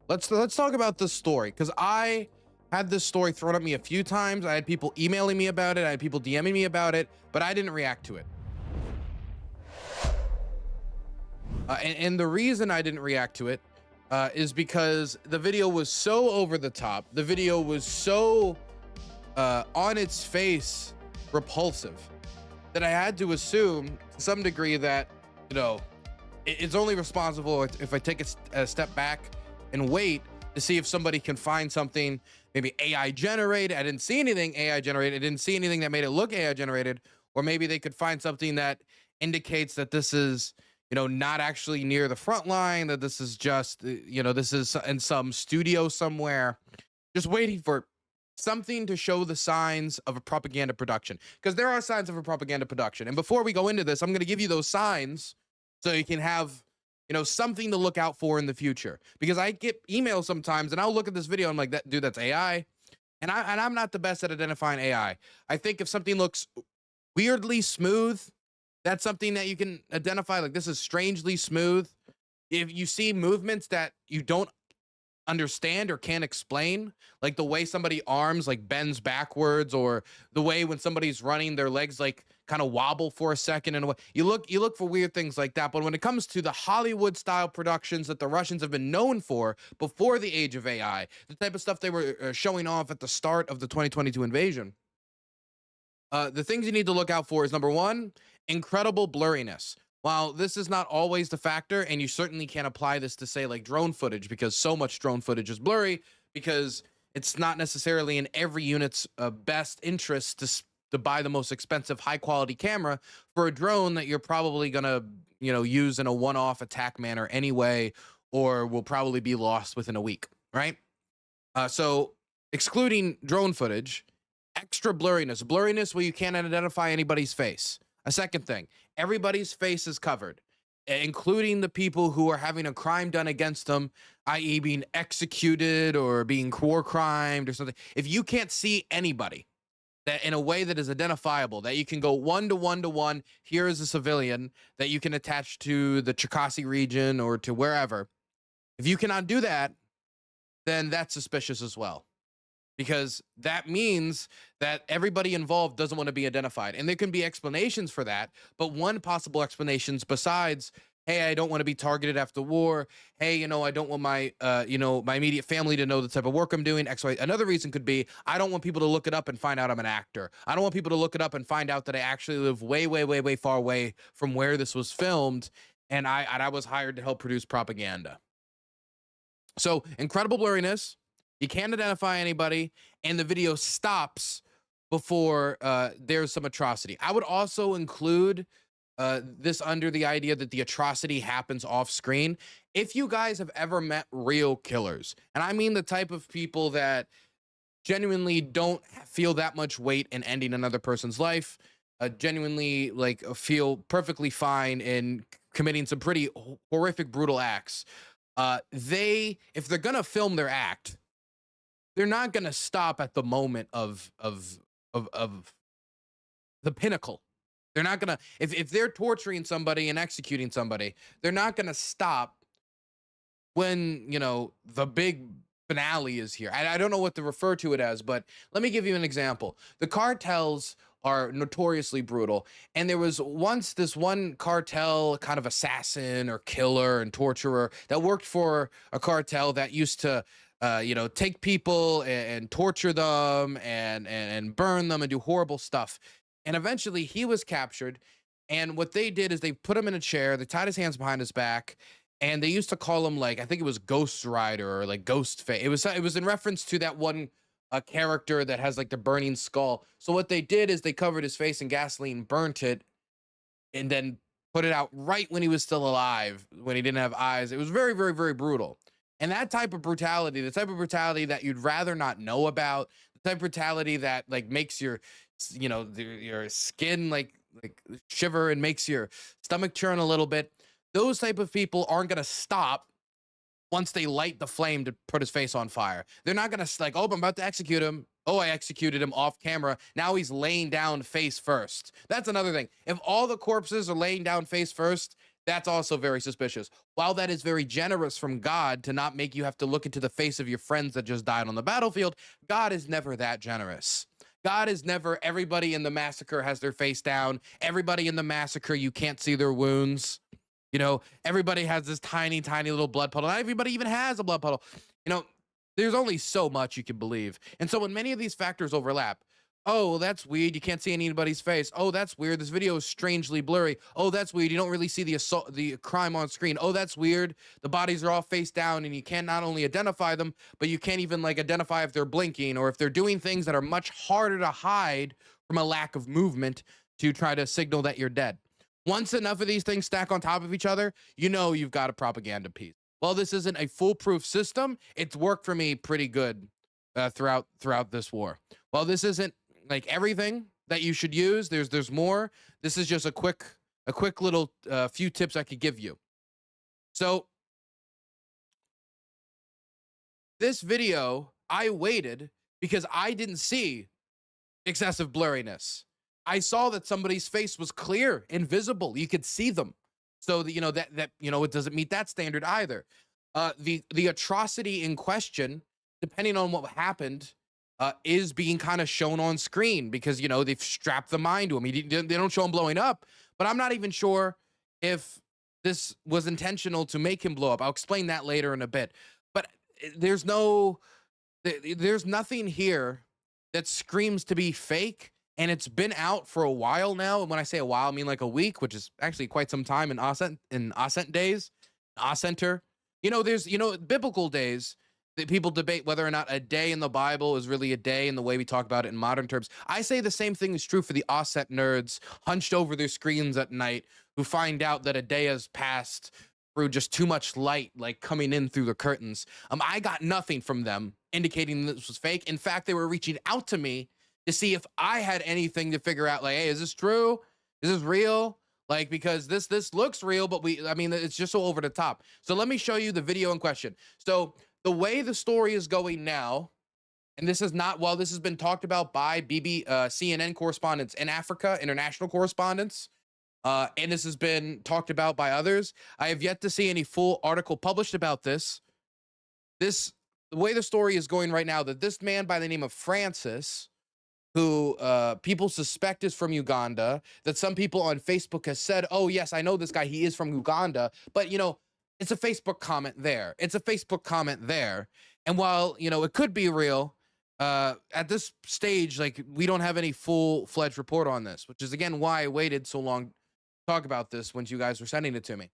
let's talk about this story, because I had this story thrown at me a few times. I had people emailing me about it. I had people DMing me about it, but I didn't react to it. And the reason I didn't react to it is because the video was so over the top. The video was so on its face repulsive that I had to assume to some degree that, you know, it's only responsible if I take a step back and wait to see if somebody can find something, maybe AI generated. I didn't see anything AI generated. I didn't see anything that made it look AI generated, or maybe they could find something that indicates that this is, you know, not actually near the front line, that this is just, you know, this is in some studio somewhere, just waiting for something to show the signs of a propaganda production, because there are signs of a propaganda production. And before we go into this, I'm going to give you those signs so you can have, you know, something to look out for in the future, because I get emails sometimes and I'll look at this video and I'm like, that dude, that's AI. And I'm not the best at identifying AI. I think if something looks weirdly smooth, that's something that you can identify. Like, this is strangely smooth. If you see movements that you don't understand or can't explain, like the way somebody arms like bends backwards, or the way when somebody's running their legs like kind of wobble for a second, and you look for weird things like that. But when it comes to the Hollywood style productions that the Russians have been known for before the age of AI, the type of stuff they were showing off at the start of the 2022 invasion, the things you need to look out for is, number one, incredible blurriness. While this is not always the factor, and you certainly can't apply this to, say, like drone footage, because so much drone footage is blurry, because it's not necessarily in every unit's best interest to buy the most expensive, high quality camera for a drone that you're probably gonna, you know, use in a one-off attack manner anyway, or will probably be lost within a week, right? So excluding drone footage, extra blurriness where you can't identify anybody's face. A second thing, everybody's face is covered, including the people who are having a crime done against them, i.e. being executed or being war crimed or something. If you can't see anybody that in a way that is identifiable, that you can go one to one, here is a civilian that you can attach to the Cherkasy region or to wherever. If you cannot do that, then that's suspicious as well, because that means that everybody involved doesn't want to be identified. And there can be explanations for that, but one possible explanation besides, hey, I don't want to be targeted after war, hey, you know, I don't want my my immediate family to know the type of work I'm doing, X, Y. Another reason could be, I don't want people to look it up and find out I'm an actor. I don't want people to look it up and find out that I actually live way far away from where this was filmed, and I was hired to help produce propaganda. So incredible blurriness, you can't identify anybody, and the video stops before there's some atrocity. I would also include this under the idea that the atrocity happens off screen. If you guys have ever met real killers, and I mean the type of people that genuinely don't feel that much weight in ending another person's life, genuinely like feel perfectly fine in committing some pretty horrific, brutal acts, if they're gonna film their act, they're not going to stop at the moment of the pinnacle. They're not going to, if they're torturing somebody and executing somebody, they're not going to stop when, you know, the big finale is here. I don't know what to refer to it as, but let me give you an example. The cartels are notoriously brutal. And there was once this one cartel kind of assassin or killer and torturer that worked for a cartel that used to, you know, take people and torture them and burn them and do horrible stuff. And eventually he was captured. And what they did is they put him in a chair, they tied his hands behind his back, and they used to call him, like, I think it was Ghost Rider or like Ghost Face. It was in reference to that one character that has like the burning skull. So what they did is they covered his face in gasoline, burnt it, and then put it out right when he was still alive, when he didn't have eyes. It was very brutal. And that type of brutality, the type of brutality that you'd rather not know about, the type of brutality that like makes your, you know, your skin like shiver and makes your stomach churn a little bit. Those type of people aren't going to stop once they light the flame to put his face on fire. They're not going to like, oh, I'm about to execute him. Oh, I executed him off camera. Now he's laying down face first. That's another thing. If all the corpses are laying down face first, That's also very suspicious. While that is very generous from God to not make you have to look into the face of your friends that just died on the battlefield, God is never that generous. God is never everybody in the massacre has their face down. Everybody in the massacre, you can't see their wounds. You know, everybody has this tiny, tiny little blood puddle. Not everybody even has a blood puddle. You know, there's only so much you can believe. And so when many of these factors overlap, oh, well, that's weird. You can't see anybody's face. Oh, that's weird. This video is strangely blurry. Oh, that's weird. You don't really see the assault, the crime on screen. Oh, that's weird. The bodies are all face down and you can not only identify them, but you can't even like identify if they're blinking or if they're doing things that are much harder to hide from a lack of movement to try to signal that you're dead. Once enough of these things stack on top of each other, you know you've got a propaganda piece. Well, this isn't a foolproof system. It's worked for me pretty good throughout this war. Well, this isn't like everything that you should use. There's more. This is just a quick little few tips I could give you. So this video, I waited because I didn't see excessive blurriness. I saw that somebody's face was clear and visible. You could see them. So that, you know, that you know, it doesn't meet that standard either. The atrocity in question, depending on what happened, is being kind of shown on screen because, you know, they've strapped the mine to him. They don't show him blowing up, but I'm not even sure if this was intentional to make him blow up. I'll explain that later in a bit. But there's nothing here that screams to be fake. And it's been out for a while now. And when I say a while, I mean like a week, which is actually quite some time in Ascent days, Ascenter. You know, there's, you know, biblical days that people debate whether or not a day in the Bible is really a day in the way we talk about it in modern terms. I say the same thing is true for the Ascent nerds hunched over their screens at night who find out that a day has passed through just too much light, like coming in through the curtains. I got nothing from them indicating this was fake. In fact, they were reaching out to me to see if I had anything to figure out, like, hey, is this true? Is this real? Like, because this looks real, but I mean, it's just so over the top. So let me show you the video in question. So the way the story is going now, and this is not, well, this has been talked about by CNN correspondents in Africa, international correspondents, and this has been talked about by others. I have yet to see any full article published about this. The way the story is going right now, that this man by the name of Francis, who people suspect is from Uganda, that some people on Facebook has said, oh, yes, I know this guy. He is from Uganda. But, you know, it's a Facebook comment there. It's a Facebook comment there. And while, you know, it could be real, at this stage, like, we don't have any full-fledged report on this, which is, again, why I waited so long to talk about this when you guys were sending it to me.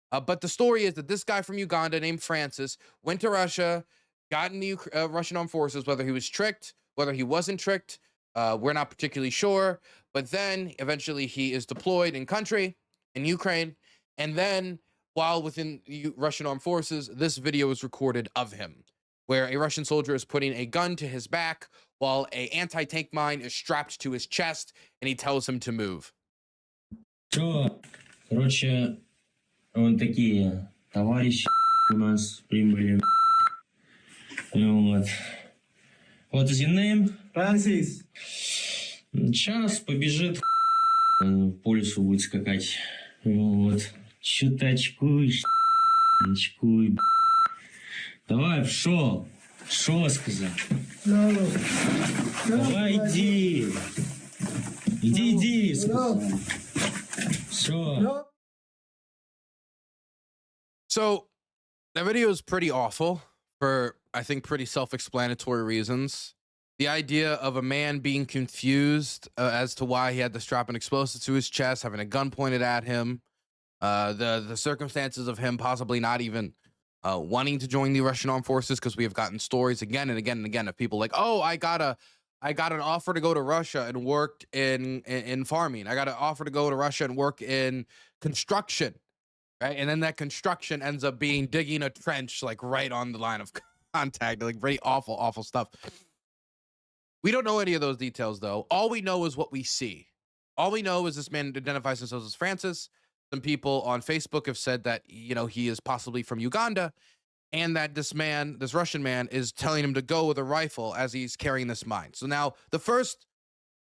But the story is that this guy from Uganda named Francis went to Russia, got in the Russian armed forces, whether he was tricked, whether he wasn't tricked, we're not particularly sure. But then eventually he is deployed in country, in Ukraine. And then while within Russian armed forces, this video is recorded of him, where a Russian soldier is putting a gun to his back while a anti-tank mine is strapped to his chest, and he tells him to move. Что, короче, вот такие товарищи у нас прибыли. Вот. What is your name? Francis. Сейчас побежит по лесу будет скакать. Вот. Чё ты очкуешь? Очкуй. Давай, пшел. Шо сказал? No. Давай, иди. Иди, сказал. Все. So that video is pretty awful for, I think, pretty self-explanatory reasons. The idea of a man being confused as to why he had to strap an explosive to his chest, having a gun pointed at him, the circumstances of him possibly not even wanting to join the Russian armed forces, because we have gotten stories again and again and again of people like, oh, I got an offer to go to Russia and worked in farming. I got an offer to go to Russia and work in construction, right? And then that construction ends up being digging a trench like right on the line of contact, like very awful stuff. We don't know any of those details, though. All we know is what we see. All we know is this man identifies himself as Francis. Some people on Facebook have said that, you know, he is possibly from Uganda, and that this Russian man, is telling him to go with a rifle as he's carrying this mine. So now the first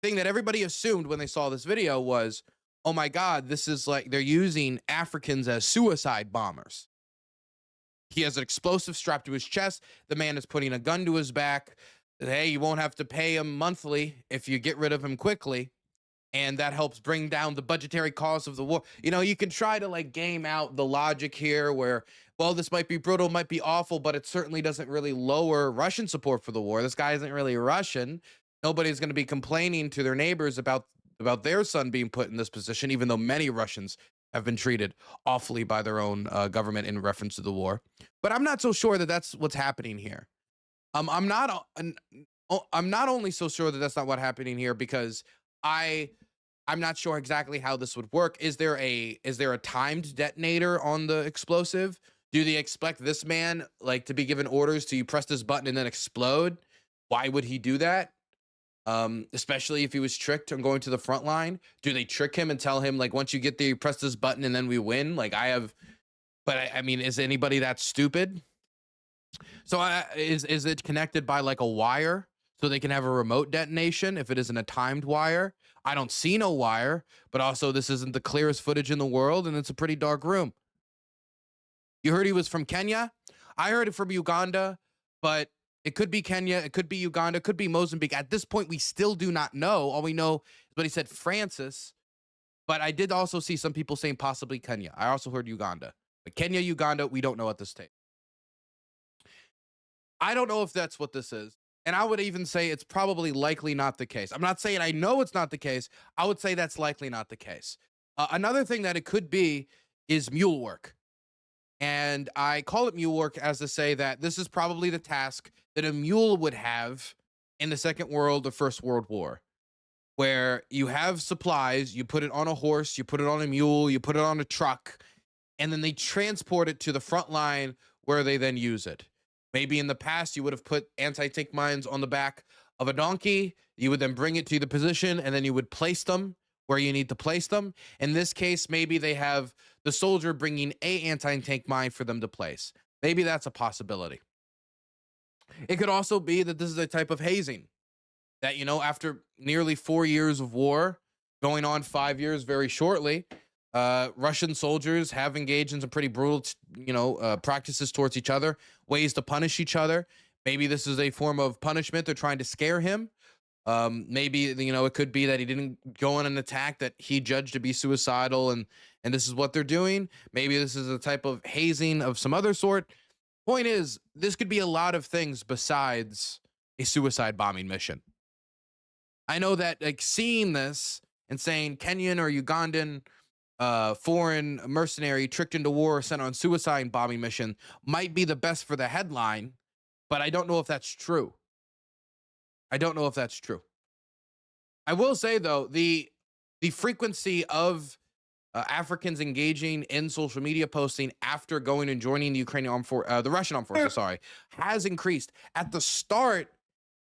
thing that everybody assumed when they saw this video was, oh my God, this is like they're using Africans as suicide bombers. He has an explosive strapped to his chest. The man is putting a gun to his back. Hey, you won't have to pay him monthly if you get rid of him quickly. And that helps bring down the budgetary cost of the war. You know, you can try to like game out the logic here where, well, this might be brutal, might be awful, but it certainly doesn't really lower Russian support for the war. This guy isn't really Russian. Nobody's going to be complaining to their neighbors about their son being put in this position, even though many Russians have been treated awfully by their own government in reference to the war. But I'm not so sure that that's what's happening here. I'm not. I'm not only so sure that that's not what's happening here because I'm not sure exactly how this would work. Is there a timed detonator on the explosive? Do they expect this man like to be given orders to you press this button and then explode? Why would he do that? Especially if he was tricked on going to the front line. Do they trick him and tell him like once you get there, you press this button and then we win? Like I mean, is anybody that stupid? So is it connected by like a wire so they can have a remote detonation if it isn't a timed wire? I don't see no wire, but also this isn't the clearest footage in the world and it's a pretty dark room. You heard he was from Kenya? I heard it from Uganda, but it could be Kenya, it could be Uganda, it could be Mozambique. At this point, we still do not know. All we know is what he said, Francis, but I did also see some people saying possibly Kenya. I also heard Uganda. But Kenya, Uganda, we don't know at this stage. I don't know if that's what this is. And I would even say it's probably likely not the case. I'm not saying I know it's not the case. I would say that's likely not the case. Another thing that it could be is mule work. And I call it mule work as to say that this is probably the task that a mule would have in the Second World or First World War, where you have supplies, you put it on a horse, you put it on a mule, you put it on a truck, and then they transport it to the front line where they then use it. Maybe in the past, you would have put anti-tank mines on the back of a donkey. You would then bring it to the position, and then you would place them where you need to place them. In this case, maybe they have the soldier bringing a anti-tank mine for them to place. Maybe that's a possibility. It could also be that this is a type of hazing that, you know, after nearly 4 years of war, going on 5 years very shortly, Russian soldiers have engaged in some pretty brutal, practices towards each other, ways to punish each other. Maybe this is a form of punishment. They're trying to scare him. Maybe, it could be that he didn't go on an attack that he judged to be suicidal, and this is what they're doing. Maybe this is a type of hazing of some other sort. Point is, this could be a lot of things besides a suicide bombing mission. I know that like seeing this and saying Kenyan or Ugandan foreign mercenary tricked into war, sent on suicide bombing mission might be the best for the headline, but I don't know if that's true. I don't know if that's true. I will say though, the frequency of Africans engaging in social media posting after going and joining the Ukrainian the Russian armed forces, has increased. At the start,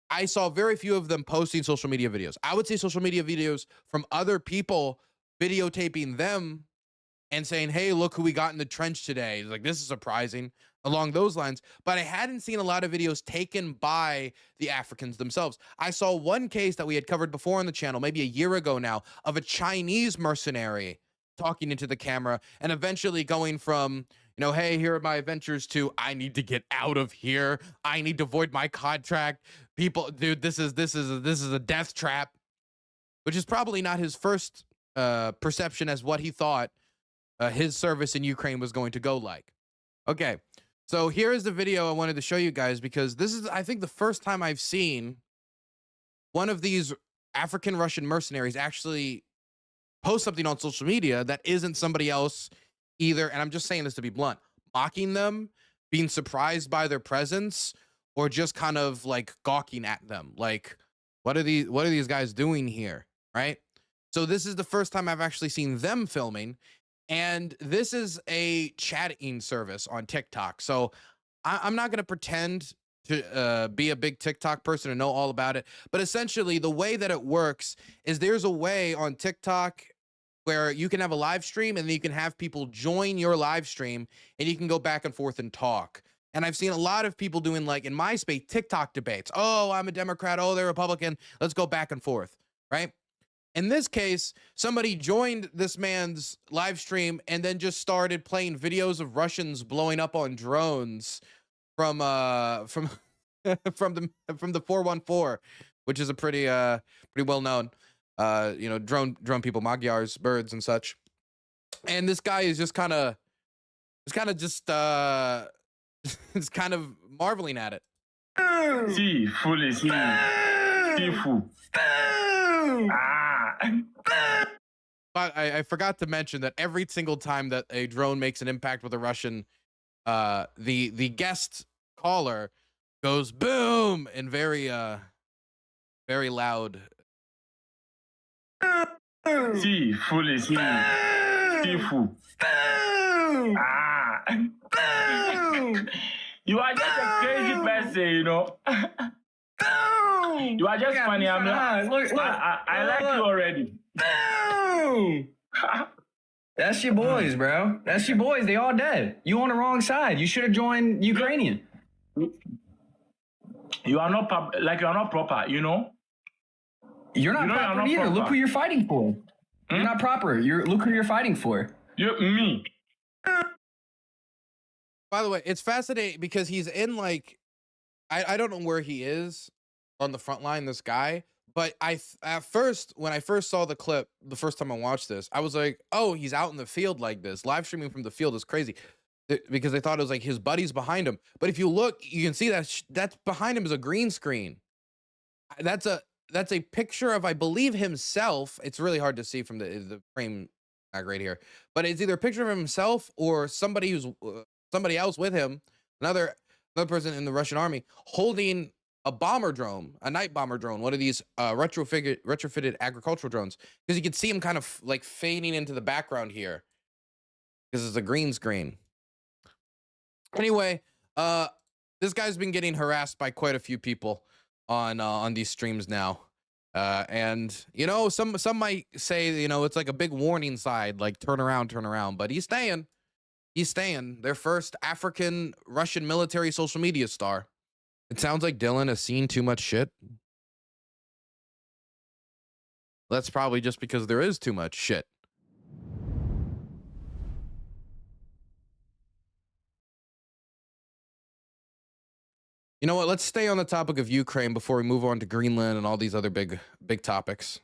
I saw very few of them posting social media videos. I would say social media videos from other people videotaping them and saying, hey, look who we got in the trench today. Like, this is surprising, along those lines. But I hadn't seen a lot of videos taken by the Africans themselves. I saw one case that we had covered before on the channel, maybe a year ago now, of a Chinese mercenary talking into the camera and eventually going from, hey, here are my adventures to I need to get out of here. I need to void my contract. People, dude, this is a death trap, which is probably not his first perception as what he thought his service in Ukraine was going to go like. Okay, so here is the video I wanted to show you guys, because this is, I think, the first time I've seen one of these African Russian mercenaries actually post something on social media that isn't somebody else either, and I'm just saying this to be blunt, mocking them, being surprised by their presence, or just kind of like gawking at them. Like, what are these guys doing here, right? So this is the first time I've actually seen them filming, and this is a chatting service on TikTok. So I'm not going to pretend to be a big TikTok person and know all about it, but essentially the way that it works is there's a way on TikTok where you can have a live stream and then you can have people join your live stream and you can go back and forth and talk. And I've seen a lot of people doing, like in my space, TikTok debates. Oh, I'm a Democrat. Oh, they're Republican. Let's go back and forth, right? In this case, somebody joined this man's live stream and then just started playing videos of Russians blowing up on drones from from the 414, which is a pretty well known drone people, Magyars, birds and such. And this guy is just kind of is kind of marveling at it. Si, fully, si, fou. But I forgot to mention that every single time that a drone makes an impact with a Russian, the guest caller goes boom in very loud. Si, fully, si, fou. You are just a crazy person, you know. You are just funny. I'm like, I like you already. That's your boys, bro. That's your boys. They all dead. You on the wrong side. You should have joined Ukrainian. You are not you are not proper, you know. You're not proper either. Proper. Look who you're fighting for. You're not proper. Look who you're fighting for. Me. By the way, it's fascinating because he's in like, I don't know where he is on the front line, this guy, but at first, when I first saw the clip, the first time I watched this, I was like, oh, he's out in the field like this. Live streaming from the field is crazy because I thought it was like his buddies behind him. But if you look, you can see that's behind him is a green screen. That's a picture of, I believe, himself. It's really hard to see from the frame, not great here, but it's either a picture of himself or somebody who's somebody else with him, another person in the Russian army holding a bomber drone, a night bomber drone, one of these retrofitted agricultural drones, because you can see him kind of like fading into the background here because it's a green screen. Anyway, this guy's been getting harassed by quite a few people on these streams now. And you know, some might say, you know, it's like a big warning sign, like turn around, but he's staying. Their first African Russian military social media star. It sounds like Dylan has seen too much shit. That's probably just because there is too much shit. You know what? Let's stay on the topic of Ukraine before we move on to Greenland and all these other big topics.